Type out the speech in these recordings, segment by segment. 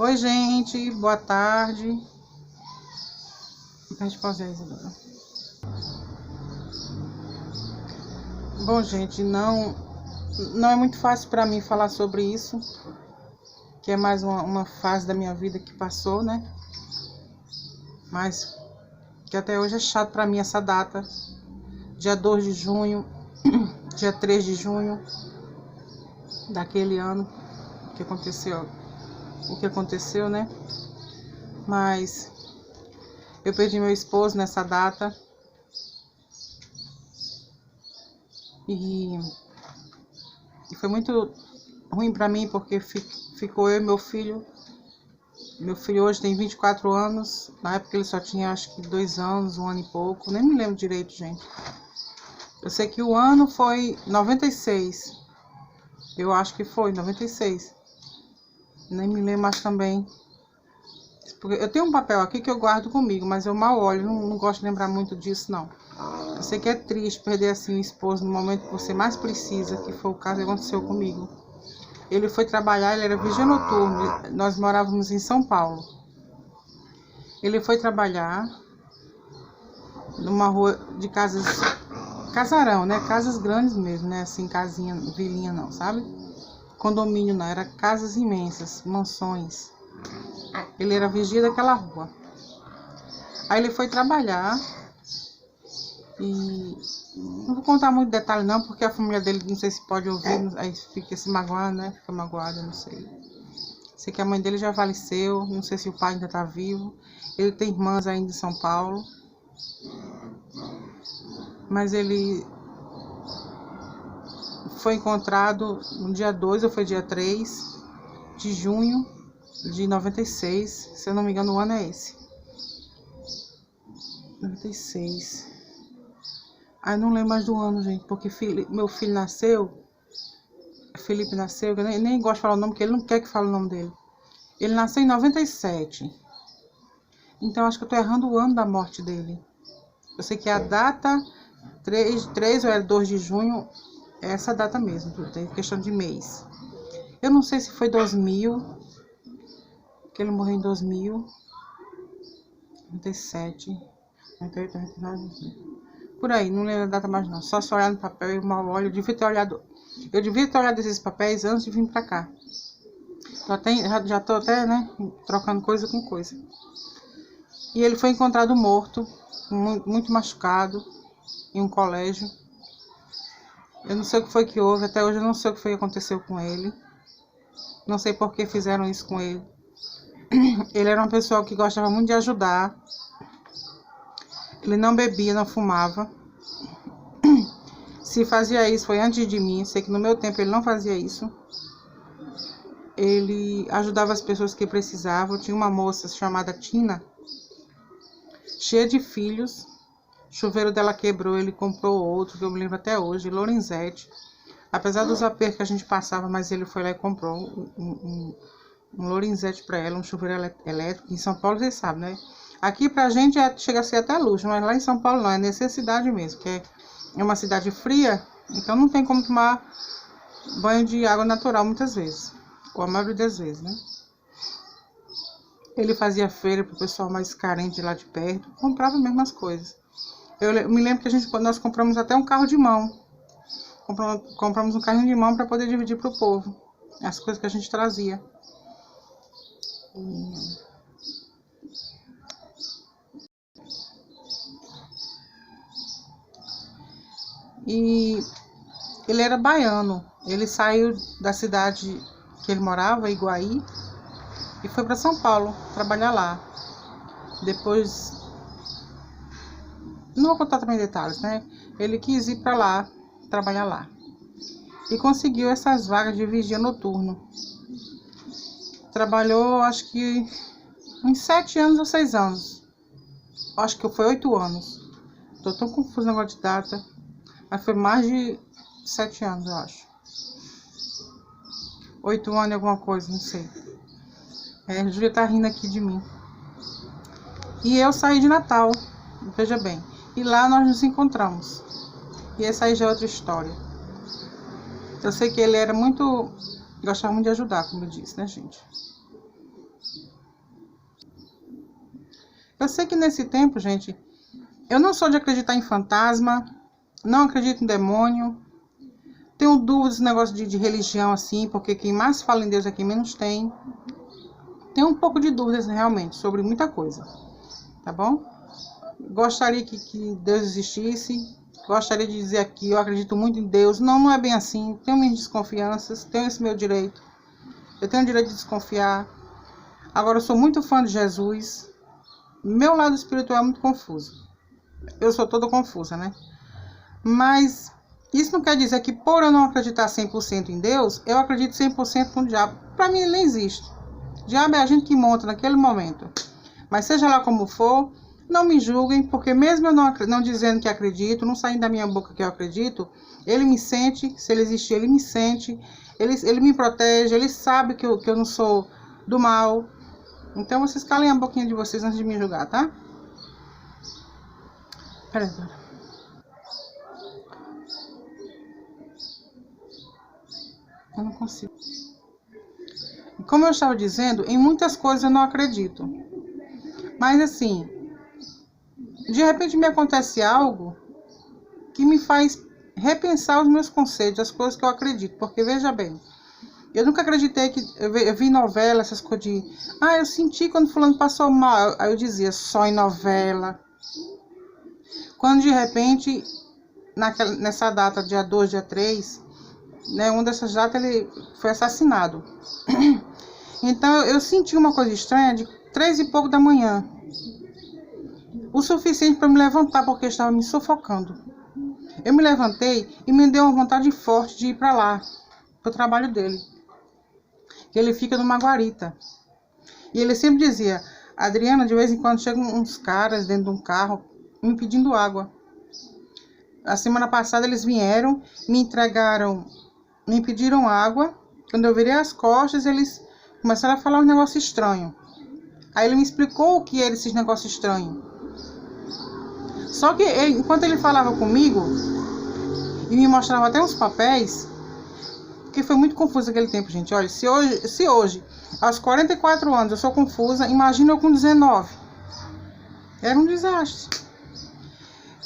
Oi, gente, boa tarde. Deixa eu pausar isso agora. Bom, gente, não é muito fácil para mim falar sobre isso, que é mais uma fase da minha vida que passou, né? Mas que até hoje é chato para mim essa data, dia 2 de junho, dia 3 de junho daquele ano que aconteceu, o que aconteceu, né? Mas eu perdi meu esposo nessa data e foi muito ruim para mim, porque ficou eu e meu filho. Meu filho hoje tem 24 anos, na época ele só tinha acho que 2 anos, 1 ano e pouco, nem me lembro direito, gente. Eu sei que o ano foi 96, eu acho que foi 96, nem me lembro mais também. Porque eu tenho um papel aqui que eu guardo comigo, mas eu mal olho, não gosto de lembrar muito disso, não. Eu sei que é triste perder assim o esposo no momento que você mais precisa, que foi o caso que aconteceu comigo. Ele foi trabalhar, ele era vigia noturno, nós morávamos em São Paulo. Ele foi trabalhar numa rua de casas, casarão, né? Casas grandes mesmo, né? Assim, casinha, vilinha não, sabe? Condomínio não, era casas imensas, mansões. Ele era vigia daquela rua. Aí ele foi trabalhar e não vou contar muito detalhe não, porque a família dele não sei se pode ouvir, aí fica se magoando, né? Fica magoada, não sei. Sei que a mãe dele já faleceu, não sei se o pai ainda tá vivo. Ele tem irmãs ainda em São Paulo. Mas ele foi encontrado no dia 2 ou foi dia 3 de junho de 96. Se eu não me engano, o ano é esse. 96. Ai, não lembro mais do ano, gente, porque meu filho nasceu, Felipe nasceu, eu nem gosto de falar o nome, porque ele não quer que fale o nome dele. Ele nasceu em 97. Então, acho que eu tô errando o ano da morte dele. Eu sei que a data 3 ou era 2 de junho, é essa data mesmo, tem questão de mês. Eu não sei se foi 2000, que ele morreu em 2000, 97, 98, 99, por aí, não lembro a data mais não. Só se olhar no papel eu mal olho. Eu devia ter olhado esses papéis antes de vir pra cá. Já tô até, né, trocando coisa com coisa. E ele foi encontrado morto, muito machucado, em um colégio. Eu não sei o que foi que houve, até hoje eu não sei o que foi que aconteceu com ele. Não sei por que fizeram isso com ele. Ele era uma pessoa que gostava muito de ajudar. Ele não bebia, não fumava. Se fazia isso foi antes de mim, sei que no meu tempo ele não fazia isso. Ele ajudava as pessoas que precisavam. Tinha uma moça chamada Tina, cheia de filhos. O chuveiro dela quebrou, ele comprou outro, que eu me lembro até hoje, Lorenzetti. Apesar dos apertos que a gente passava, mas ele foi lá e comprou um Lorenzetti para ela, um chuveiro elétrico. Em São Paulo, vocês sabem, né? Aqui pra gente chega a ser até luxo, mas lá em São Paulo não, é necessidade mesmo, que é uma cidade fria, então não tem como tomar banho de água natural muitas vezes, ou a maioria das vezes, né? Ele fazia feira pro pessoal mais carente lá de perto, comprava mesmo as coisas. Eu me lembro que nós compramos até um carro de mão. Compramos um carrinho de mão para poder dividir pro povo as coisas que a gente trazia. E ele era baiano. Ele saiu da cidade que ele morava, Iguaí, e foi para São Paulo trabalhar lá. Depois, não vou contar também detalhes, né? Ele quis ir para lá, trabalhar lá. E conseguiu essas vagas de vigia noturno. Trabalhou, acho que uns 7 anos ou 6 anos. Acho que foi 8 anos. Tô tão confusa no negócio de data. Mas foi mais de 7 anos, eu acho. 8 anos e alguma coisa, não sei. A Júlia tá rindo aqui de mim. E eu saí de Natal, veja bem. E lá nós nos encontramos. E essa aí já é outra história. Eu sei que ele era gostava muito de ajudar, como eu disse, né, gente? Eu sei que nesse tempo, gente, eu não sou de acreditar em fantasma, não acredito em demônio, tenho dúvidas no negócio de religião, assim, porque quem mais fala em Deus é quem menos tem. Tenho um pouco de dúvidas, realmente, sobre muita coisa, tá bom? Gostaria que Deus existisse, gostaria de dizer aqui, eu acredito muito em Deus. Não, não é bem assim, tenho minhas desconfianças, tenho esse meu direito. Eu tenho o direito de desconfiar. Agora, eu sou muito fã de Jesus. Meu lado espiritual é muito confuso. Eu sou toda confusa, né? Mas isso não quer dizer que por eu não acreditar 100% em Deus, eu acredito 100% no diabo. Para mim, ele nem existe. O diabo é a gente que monta naquele momento. Mas seja lá como for, não me julguem, porque mesmo eu não dizendo que acredito, não saindo da minha boca que eu acredito, ele me sente, se ele existir, ele me sente, ele me protege, ele sabe que eu não sou do mal. Então vocês calem a boquinha de vocês antes de me julgar, tá? Peraí, agora. Eu não consigo. Como eu estava dizendo, em muitas coisas eu não acredito. Mas assim, de repente me acontece algo que me faz repensar os meus conceitos, as coisas que eu acredito. Porque veja bem, eu nunca acreditei que... Eu vi novela, essas coisas de... eu senti quando fulano passou mal. Aí eu dizia, só em novela. Quando de repente, nessa data, dia 2, dia 3... né, uma dessas datas ele foi assassinado. Então eu senti uma coisa estranha de 3 e pouco da manhã. O suficiente para me levantar, porque estava me sufocando. Eu me levantei e me deu uma vontade forte de ir para lá, para o trabalho dele. Ele fica numa guarita. E ele sempre dizia, Adriana, de vez em quando chegam uns caras dentro de um carro me pedindo água. A semana passada eles vieram, me entregaram, me pediram água. Quando eu virei as costas, eles começaram a falar um negócio estranho. Aí ele me explicou o que era esses negócios estranhos. Só que enquanto ele falava comigo e me mostrava até uns papéis, porque foi muito confuso aquele tempo, gente. Olha, se hoje, aos 44 anos, eu sou confusa, imagina eu com 19. Era um desastre.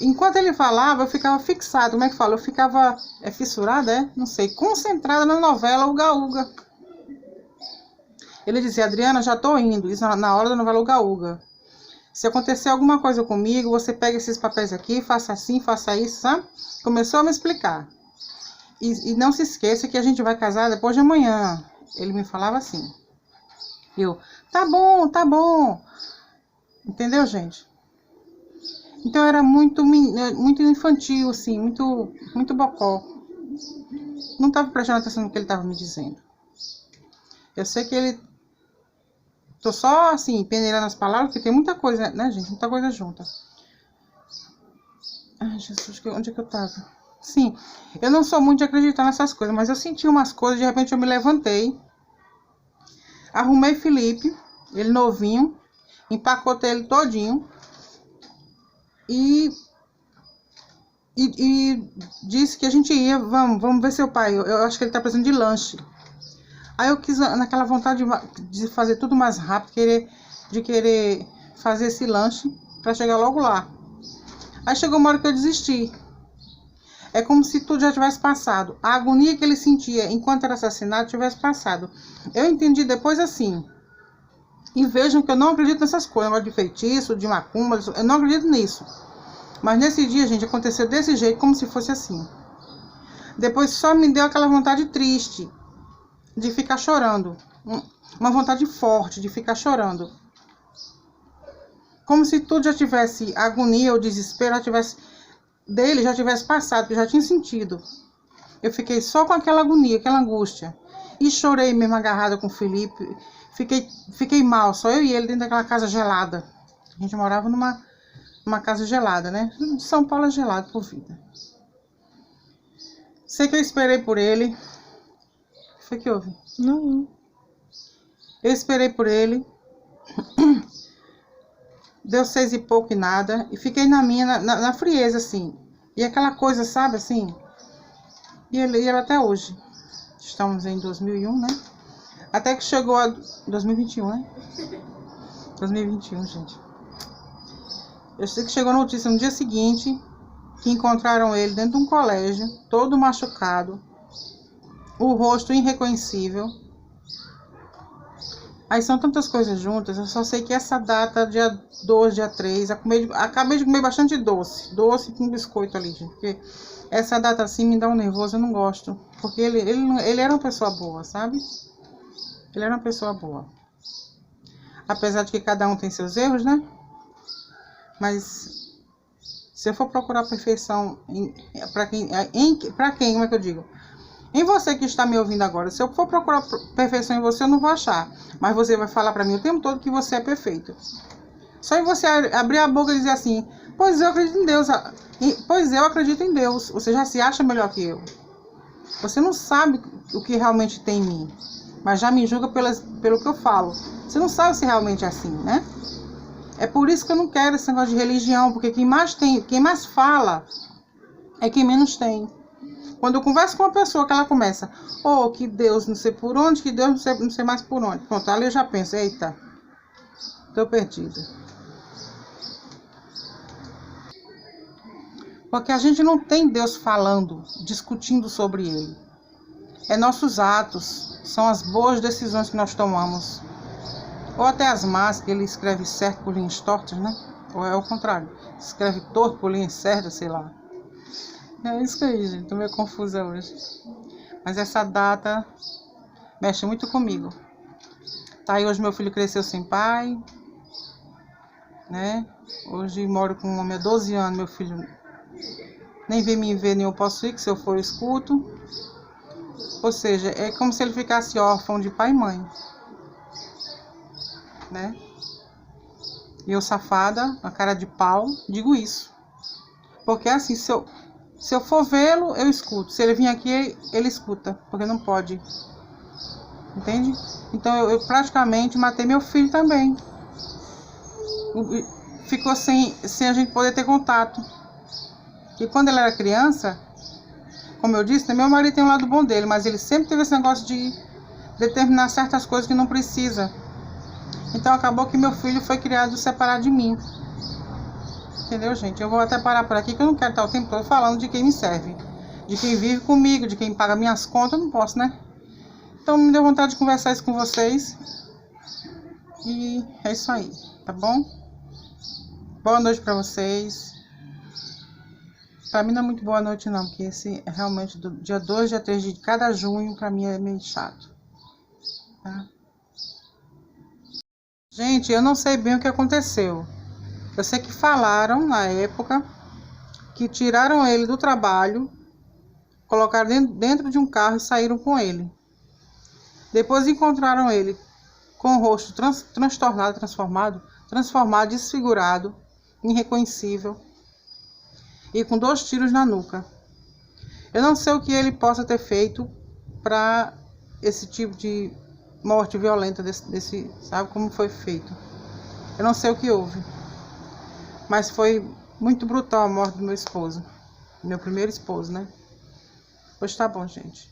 Enquanto ele falava, eu ficava fixada, como é que fala? Eu ficava fissurada, não sei, concentrada na novela Uga Uga. Ele dizia, Adriana, já tô indo, isso na hora da novela Uga Uga. Se acontecer alguma coisa comigo, você pega esses papéis aqui, faça assim, faça isso, sabe? Começou a me explicar. E não se esqueça que a gente vai casar depois de amanhã. Ele me falava assim. Eu, tá bom. Entendeu, gente? Então era muito infantil, assim, muito bocó. Não estava prestando atenção no que ele estava me dizendo. Eu sei que ele... Tô só, assim, peneirando as palavras, porque tem muita coisa, né, gente? Muita coisa junta. Ai, Jesus, onde é que eu tava? Sim, eu não sou muito de acreditar nessas coisas, mas eu senti umas coisas, de repente eu me levantei. Arrumei Felipe, ele novinho, empacotei ele todinho. E disse que a gente ia, vamos ver seu pai, eu acho que ele tá precisando de lanche. Aí eu quis, naquela vontade de fazer tudo mais rápido, de querer fazer esse lanche para chegar logo lá. Aí chegou uma hora que eu desisti. É como se tudo já tivesse passado. A agonia que ele sentia enquanto era assassinado tivesse passado. Eu entendi depois assim. E vejam que eu não acredito nessas coisas, negócio de feitiço, de macumba, eu não acredito nisso. Mas nesse dia, gente, aconteceu desse jeito, como se fosse assim. Depois só me deu aquela vontade triste de ficar chorando. Uma vontade forte de ficar chorando. Como se tudo já tivesse, a agonia, o desespero já tivesse passado, que eu já tinha sentido. Eu fiquei só com aquela agonia, aquela angústia. E chorei mesmo agarrada com o Felipe. Fiquei mal, só eu e ele dentro daquela casa gelada. A gente morava numa casa gelada, né? De São Paulo é gelado por vida. Sei que eu esperei por ele. O que foi que houve? Não. Eu esperei por ele. Deu 6 e pouco e nada. E fiquei na frieza, assim. E aquela coisa, sabe, assim. E ele até hoje. Estamos em 2001, né? Até que chegou a 2021, né? 2021, gente. Eu sei que chegou a notícia no dia seguinte que encontraram ele dentro de um colégio, todo machucado, o rosto irreconhecível. Aí são tantas coisas juntas, eu só sei que essa data, dia 2, dia 3, acabei de comer bastante doce com biscoito ali, gente, porque essa data assim me dá um nervoso, eu não gosto, porque ele era uma pessoa boa, sabe? Ele era uma pessoa boa. Apesar de que cada um tem seus erros, né? Mas se eu for procurar perfeição para quem, como é que eu digo? Em você que está me ouvindo agora, se eu for procurar perfeição em você, eu não vou achar. Mas você vai falar para mim o tempo todo que você é perfeito. Só em você abrir a boca e dizer assim, pois eu acredito em Deus. Pois eu acredito em Deus. Você já se acha melhor que eu. Você não sabe o que realmente tem em mim. Mas já me julga pelo que eu falo. Você não sabe se realmente é assim, né? É por isso que eu não quero esse negócio de religião. Porque quem mais fala é quem menos tem. Quando eu converso com uma pessoa que ela começa, oh, que Deus não sei por onde, que Deus não sei mais por onde. Pronto, ali eu já penso, eita, tô perdida. Porque a gente não tem Deus falando, discutindo sobre ele. É nossos atos, são as boas decisões que nós tomamos. Ou até as más, que ele escreve certo por linhas tortas, né? Ou é o contrário, escreve torto por linhas certas, sei lá. É isso aí, gente. Tô meio confusa hoje. Mas essa data mexe muito comigo. Tá aí, hoje meu filho cresceu sem pai, né? Hoje moro com um homem há 12 anos. Meu filho nem vem me ver, nem eu posso ir, que se eu for eu escuto. Ou seja, é como se ele ficasse órfão de pai e mãe, né? E eu, safada, a cara de pau, digo isso. Porque assim, se eu for vê-lo, eu escuto. Se ele vir aqui, ele escuta, porque não pode. Entende? Então eu praticamente matei meu filho também. Ficou sem a gente poder ter contato. E quando ele era criança, como eu disse, meu marido tem um lado bom dele, mas ele sempre teve esse negócio de determinar certas coisas que não precisa. Então acabou que meu filho foi criado separado de mim. Entendeu, gente? Eu vou até parar por aqui, que eu não quero estar o tempo todo falando de quem me serve. De quem vive comigo, de quem paga minhas contas, eu não posso, né? Então me deu vontade de conversar isso com vocês. E é isso aí, tá bom? Boa noite pra vocês. Pra mim não é muito boa noite não, porque esse é realmente do dia 2, dia 3 de cada junho, pra mim é meio chato. Tá? Gente, eu não sei bem o que aconteceu. Eu sei que falaram na época que tiraram ele do trabalho, colocaram dentro de um carro e saíram com ele. Depois encontraram ele com o rosto transformado, desfigurado, irreconhecível e com 2 tiros na nuca. Eu não sei o que ele possa ter feito para esse tipo de morte violenta desse, sabe como foi feito? Eu não sei o que houve. Mas foi muito brutal a morte do meu esposo. Meu primeiro esposo, né? Pois tá bom, gente.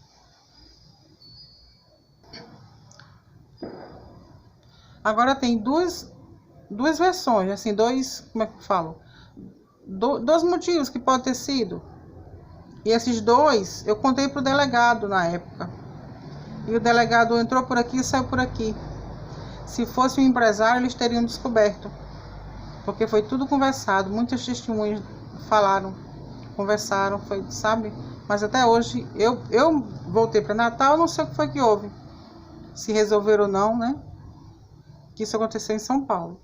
Agora tem duas versões, assim, como é que eu falo? Dois motivos que pode ter sido. E esses 2 eu contei pro delegado na época. E o delegado entrou por aqui e saiu por aqui. Se fosse um empresário, eles teriam descoberto. Porque foi tudo conversado, muitas testemunhas conversaram, foi, sabe? Mas até hoje, eu voltei para Natal, não sei o que foi que houve. Se resolveram ou não, né? Que isso aconteceu em São Paulo.